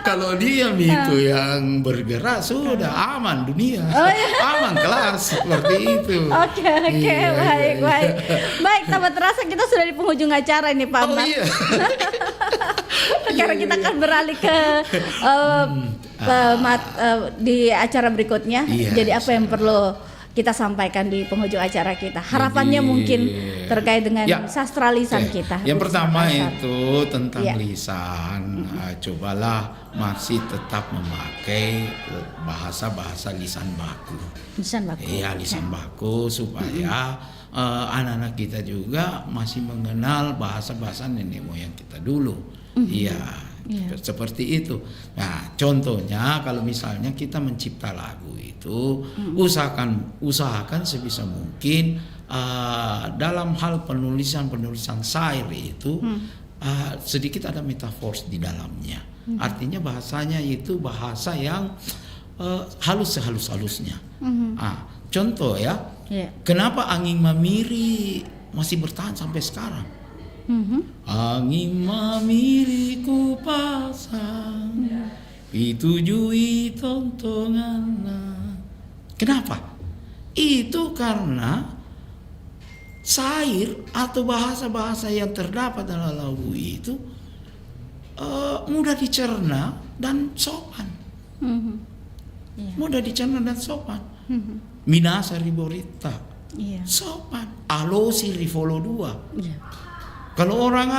kalau dia itu yang bergerak sudah aman dunia, aman kelas seperti itu. Oke, baik. Baik, tanpa terasa kita sudah di penghujung acara ini Pak Ahmad. Iya. Sekarang kita akan beralih ke di acara berikutnya. Jadi apa yang perlu kita sampaikan di penghujung acara kita? Harapannya mungkin terkait dengan sastra lisan kita. Yang pertama itu tentang lisan. Cobalah masih tetap memakai bahasa-bahasa lisan baku. Lisan baku. Iya, lisan baku supaya anak-anak kita juga masih mengenal bahasa-bahasa nenek moyang kita dulu. Iya. Seperti itu. Nah, contohnya kalau misalnya kita mencipta lagu itu, usahakan sebisa mungkin dalam hal penulisan syair itu sedikit ada metafor di dalamnya. Artinya bahasanya itu bahasa yang halus sehalus-halusnya. Contoh ya, kenapa Angin Mamiri masih bertahan sampai sekarang? Angin mamiri ku pasang, pitujui tontongan. Kenapa? Itu karena syair atau bahasa-bahasa yang terdapat dalam lagu itu mudah dicerna dan sopan. Mudah dicerna dan sopan. Minasa riborita, sopan. Alosi rivolo 2. Kalau orang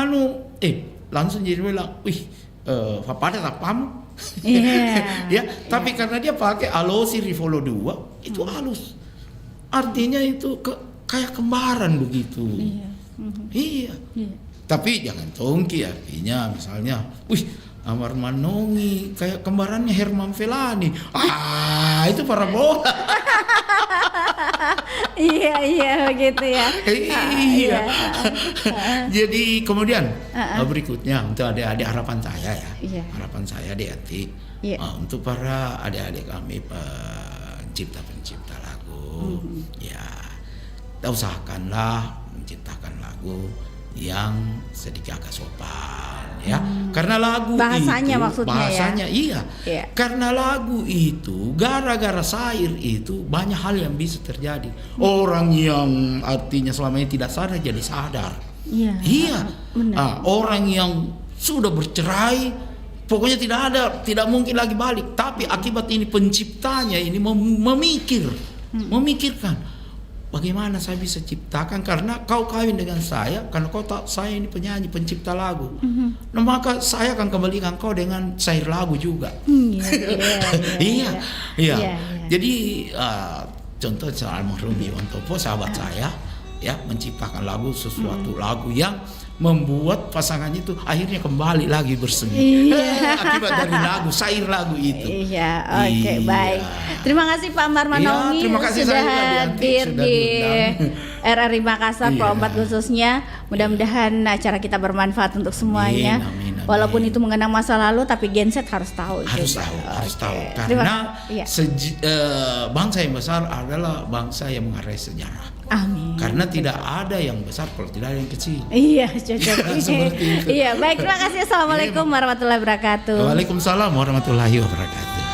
langsung jadi bilang, pada tapam. Ya, tapi karena dia pakai alosi rivolo 2, itu halus. Artinya itu kayak kembaran begitu. Iya. Tapi jangan tongki, artinya misalnya, Amar Manongi kayak kembarannya Herman Felani. Itu parabola. Iya begitu ya. Iya. Jadi kemudian berikutnya untuk adik-adik harapan saya ya. Iya. Harapan saya adik-adik untuk para adik-adik kami pencipta lagu. Ya, kita usahakanlah menciptakan lagu yang sedikit agak sopan ya. Karena lagu bahasanya itu maksudnya bahasanya ya? Iya. Karena lagu itu gara-gara syair itu banyak hal yang bisa terjadi. Orang yang artinya selama ini tidak sadar jadi sadar. Iya. Orang yang sudah bercerai pokoknya tidak mungkin lagi balik. Tapi akibat ini penciptanya ini memikirkan bagaimana saya bisa ciptakan karena kau kawin dengan saya, karena kau tak saya ini penyanyi, pencipta lagu. Nah, maka saya akan kembalikan kau dengan syair lagu juga. Iya. Jadi contoh almarhum Iwan Topo sahabat saya ya menciptakan sesuatu lagu yang membuat pasangannya itu akhirnya kembali lagi bersemi akibat dari syair lagu itu. Oke, baik. Terima kasih Pak Marmanomi sudah hadir di RRI Makassar Pro 4 khususnya. Mudah-mudahan acara kita bermanfaat untuk semuanya. Amin. Walaupun itu mengenang masa lalu, tapi genset harus tahu. Harus tahu. Karena bangsa yang besar adalah bangsa yang menghargai sejarah. Amin. Karena tidak ada yang besar kalau tidak ada yang kecil. Iya, cocok. Seperti itu. Iya, baik, terima kasih. Assalamualaikum warahmatullahi wabarakatuh. Waalaikumsalam warahmatullahi wabarakatuh.